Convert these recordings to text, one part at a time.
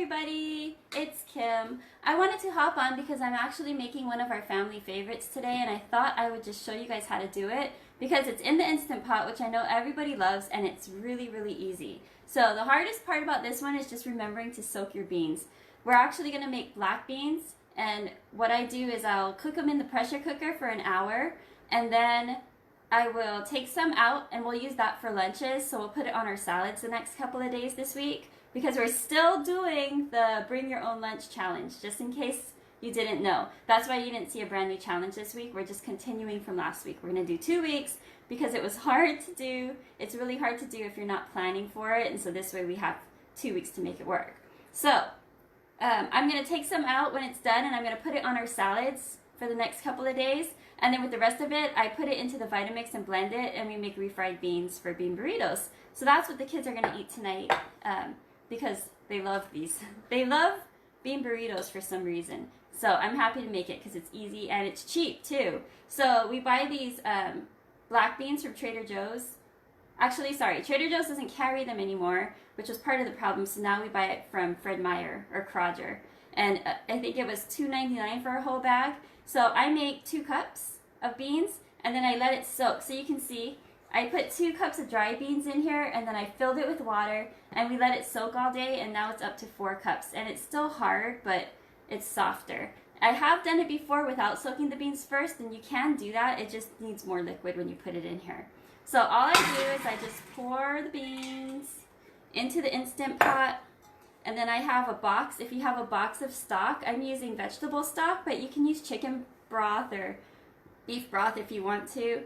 everybody, it's Kim. I wanted to hop on because I'm actually making one of our family favorites today, and I thought I would just show you guys how to do it because it's in the Instant Pot, which I know everybody loves, and it's really, really easy. So the hardest part about this one is just remembering to soak your beans. We're actually going to make black beans, and what I do is I'll cook them in the pressure cooker for an hour, and then I will take some out and we'll use that for lunches. So we'll put it on our salads the next couple of days this week because we're still doing the bring your own lunch challenge, just in case you didn't know. That's why you didn't see a brand new challenge this week. We're just continuing from last week. We're going to do 2 weeks because it was hard to do. It's really hard to do if you're not planning for it. And so this way we have 2 weeks to make it work. So I'm going to take some out when it's done and I'm going to put it on our salads for the next couple of days. And then with the rest of it, I put it into the Vitamix and blend it, and we make refried beans for bean burritos. So that's what the kids are going to eat tonight because they love these. They love bean burritos for some reason. So I'm happy to make it because it's easy and it's cheap too. So we buy these black beans from Trader Joe's. Actually, sorry, Trader Joe's doesn't carry them anymore, which was part of the problem. So now we buy it from Fred Meyer or Kroger. And I think it was $2.99 for a whole bag. So I make 2 cups of beans and then I let it soak. So you can see I put 2 cups of dry beans in here and then I filled it with water and we let it soak all day, and now it's up to 4 cups. And it's still hard, but it's softer. I have done it before without soaking the beans first, and you can do that. It just needs more liquid when you put it in here. So all I do is I just pour the beans into the Instant Pot. And then I have a box. If you have a box of stock, I'm using vegetable stock, but you can use chicken broth or beef broth if you want to.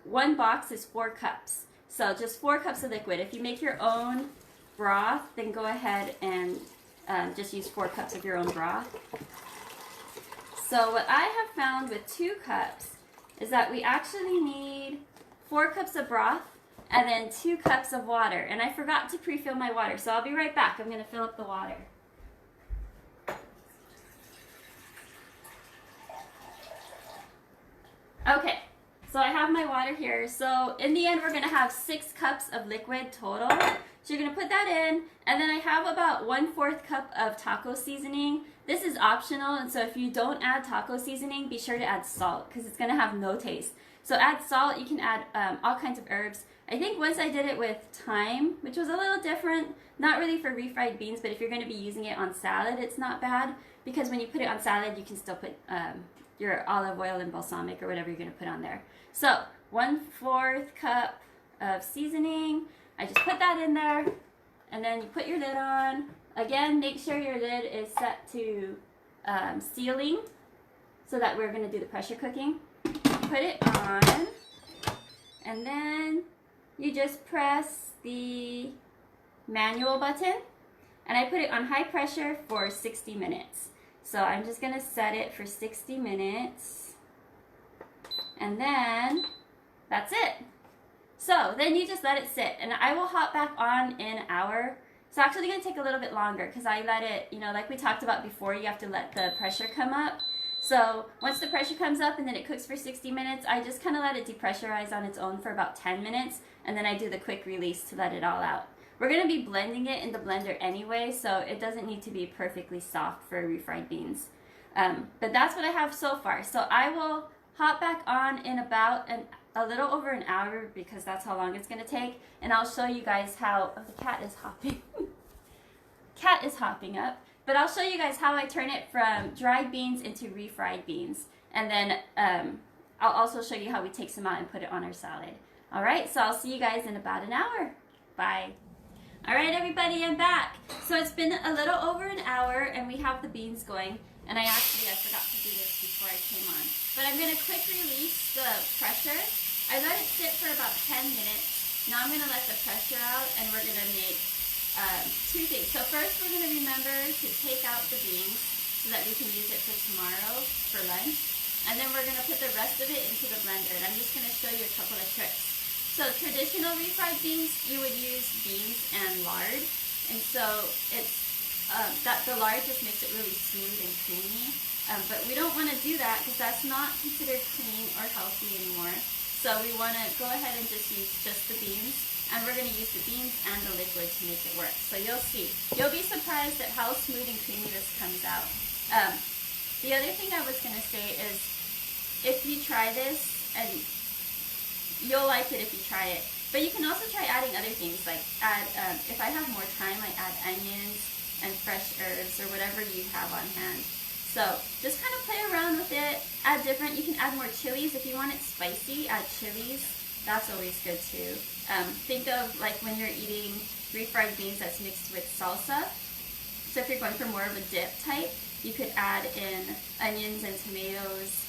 1 box is 4 cups. So just 4 cups of liquid. If you make your own broth, then go ahead and just use 4 cups of your own broth. So what I have found with 2 cups is that we actually need 4 cups of broth and then 2 cups of water. And I forgot to pre-fill my water, so I'll be right back. I'm going to fill up the water. Okay, so I have my water here. So in the end, we're going to have 6 cups of liquid total. So you're going to put that in, and then I have about 1/4 cup of taco seasoning. This is optional, and so if you don't add taco seasoning, be sure to add salt because it's going to have no taste. So add salt. You can add all kinds of herbs. I think once I did it with thyme, which was a little different, not really for refried beans, but if you're going to be using it on salad, it's not bad because when you put it on salad, you can still put your olive oil and balsamic or whatever you're going to put on there. So 1/4 cup of seasoning. I just put that in there, and then you put your lid on. Again, make sure your lid is set to sealing so that we're going to do the pressure cooking. Put it on, and then you just press the manual button, and I put it on high pressure for 60 minutes. So I'm just going to set it for 60 minutes, and then that's it. So then you just let it sit, and I will hop back on in an hour. It's actually going to take a little bit longer because I let it, you know, like we talked about before, you have to let the pressure come up. So once the pressure comes up and then it cooks for 60 minutes, I just kind of let it depressurize on its own for about 10 minutes, and then I do the quick release to let it all out. We're going to be blending it in the blender anyway, so it doesn't need to be perfectly soft for refried beans. But that's what I have so far. So I will hop back on in about a little over an hour because that's how long it's going to take, and I'll show you guys how, oh, the cat is hopping. Cat is hopping up. But I'll show you guys how I turn it from dried beans into refried beans. And then I'll also show you how we take some out and put it on our salad. All right, so I'll see you guys in about an hour. Bye. All right, everybody, I'm back. So it's been a little over an hour, and we have the beans going. And I forgot to do this before I came on. But I'm going to quick release the pressure. I let it sit for about 10 minutes. Now I'm going to let the pressure out, and we're going to make 2 things. So first we're going to remember to take out the beans so that we can use it for tomorrow for lunch. And then we're going to put the rest of it into the blender. And I'm just going to show you a couple of tricks. So traditional refried beans, you would use beans and lard. And so it's the lard just makes it really smooth and creamy. But we don't want to do that because that's not considered clean or healthy anymore. So we want to go ahead and just use just the beans. and we're going to use the beans and the liquid to make it work. So you'll see. You'll be surprised at how smooth and creamy this comes out. The other thing I was going to say is, if you try this, and you'll like it if you try it, but you can also try adding other things, like add, if I have more time, I add onions and fresh herbs or whatever you have on hand. So just kind of play around with it, add different, you can add more chilies. If you want it spicy, add chilies. That's always good too. Think of like when you're eating refried beans that's mixed with salsa. So if you're going for more of a dip type, you could add in onions and tomatoes,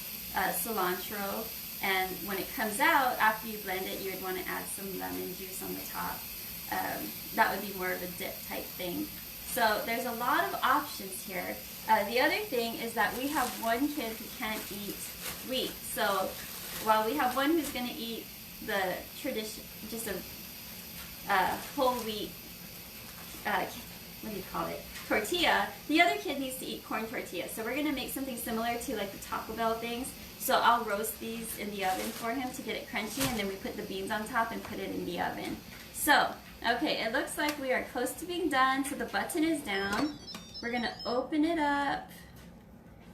cilantro, and when it comes out, after you blend it, you would want to add some lemon juice on the top. That would be more of a dip type thing. So there's a lot of options here. The other thing is that we have one kid who can't eat wheat. So while we have one who's going to eat the tradition, just a whole wheat, what do you call it, tortilla, the other kid needs to eat corn tortilla. So we're going to make something similar to like the Taco Bell things. So I'll roast these in the oven for him to get it crunchy, and then we put the beans on top and put it in the oven. So, okay, it looks like we are close to being done. So the button is down. We're going to open it up,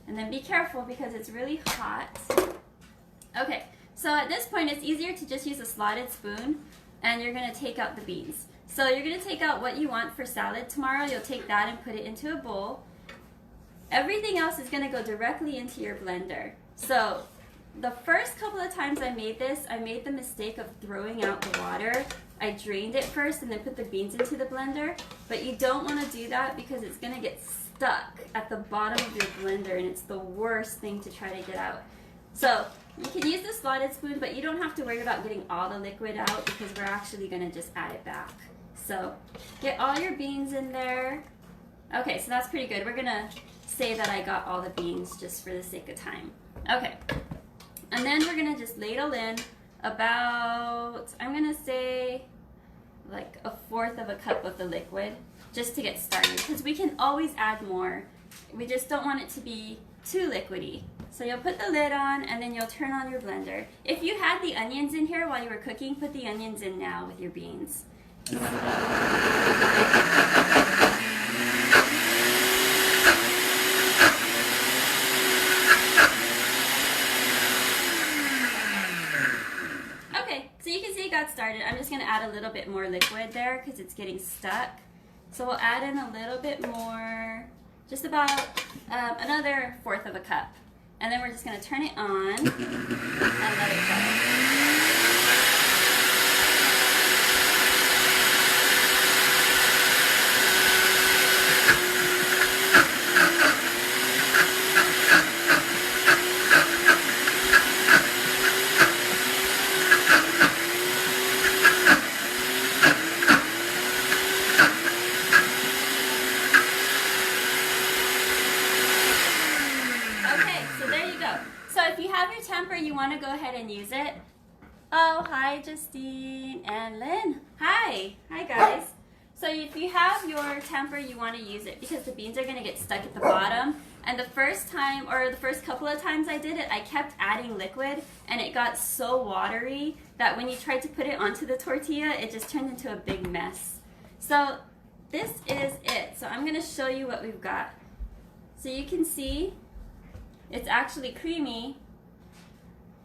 and then be careful because it's really hot. Okay, so at this point it's easier to just use a slotted spoon, and you're going to take out the beans. So you're going to take out what you want for salad tomorrow. You'll take that and put it into a bowl. Everything else is going to go directly into your blender. So the first couple of times I made this, I made the mistake of throwing out the water. I drained it first and then put the beans into the blender, but you don't want to do that because it's going to get stuck at the bottom of your blender, and it's the worst thing to try to get out. So you can use the slotted spoon, but you don't have to worry about getting all the liquid out because we're actually going to just add it back. So get all your beans in there. Okay, so that's pretty good. We're going to say that I got all the beans just for the sake of time. Okay, and then we're going to just ladle in about, I'm going to say like 1/4 of a cup of the liquid just to get started, because we can always add more. We just don't want it to be too liquidy. So you'll put the lid on, and then you'll turn on your blender. If you had the onions in here while you were cooking, put the onions in now with your beans. Got started. I'm just going to add a little bit more liquid there because it's getting stuck. So we'll add in a little bit more, just about another 1/4 of a cup. And then we're just going to turn it on and let it go. You want to go ahead and use it. Oh, hi Justine and Lynn. Hi guys. So if you have your temper, you want to use it because the beans are going to get stuck at the bottom. And the first time, or the first couple of times I did it, I kept adding liquid, and it got so watery that when you tried to put it onto the tortilla, it just turned into a big mess. So this is it. So I'm going to show you what we've got. So you can see it's actually creamy,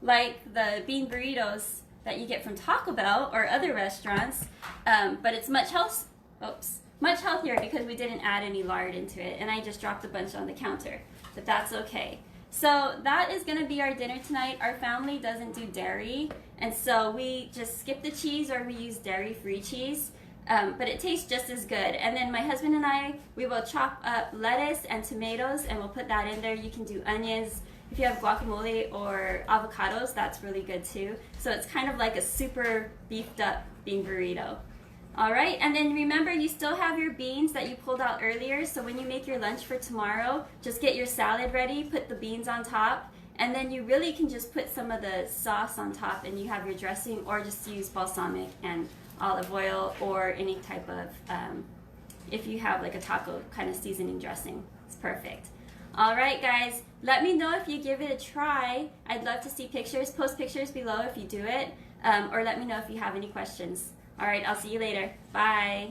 like the bean burritos that you get from Taco Bell or other restaurants, but it's much healthier because we didn't add any lard into it, and I just dropped a bunch on the counter, but that's okay. So that is going to be our dinner tonight. Our family doesn't do dairy, and so we just skip the cheese or we use dairy-free cheese, but it tastes just as good. And then my husband and I, we will chop up lettuce and tomatoes, and we'll put that in there. You can do onions. If you have guacamole or avocados, that's really good too. So it's kind of like a super beefed up bean burrito. All right, and then remember, you still have your beans that you pulled out earlier. So when you make your lunch for tomorrow, just get your salad ready, put the beans on top, and then you really can just put some of the sauce on top and you have your dressing, or just use balsamic and olive oil or any type of, if you have like a taco kind of seasoning dressing, it's perfect. All right, guys, let me know if you give it a try. I'd love to see pictures. Post pictures below if you do it, or let me know if you have any questions. All right, I'll see you later. Bye.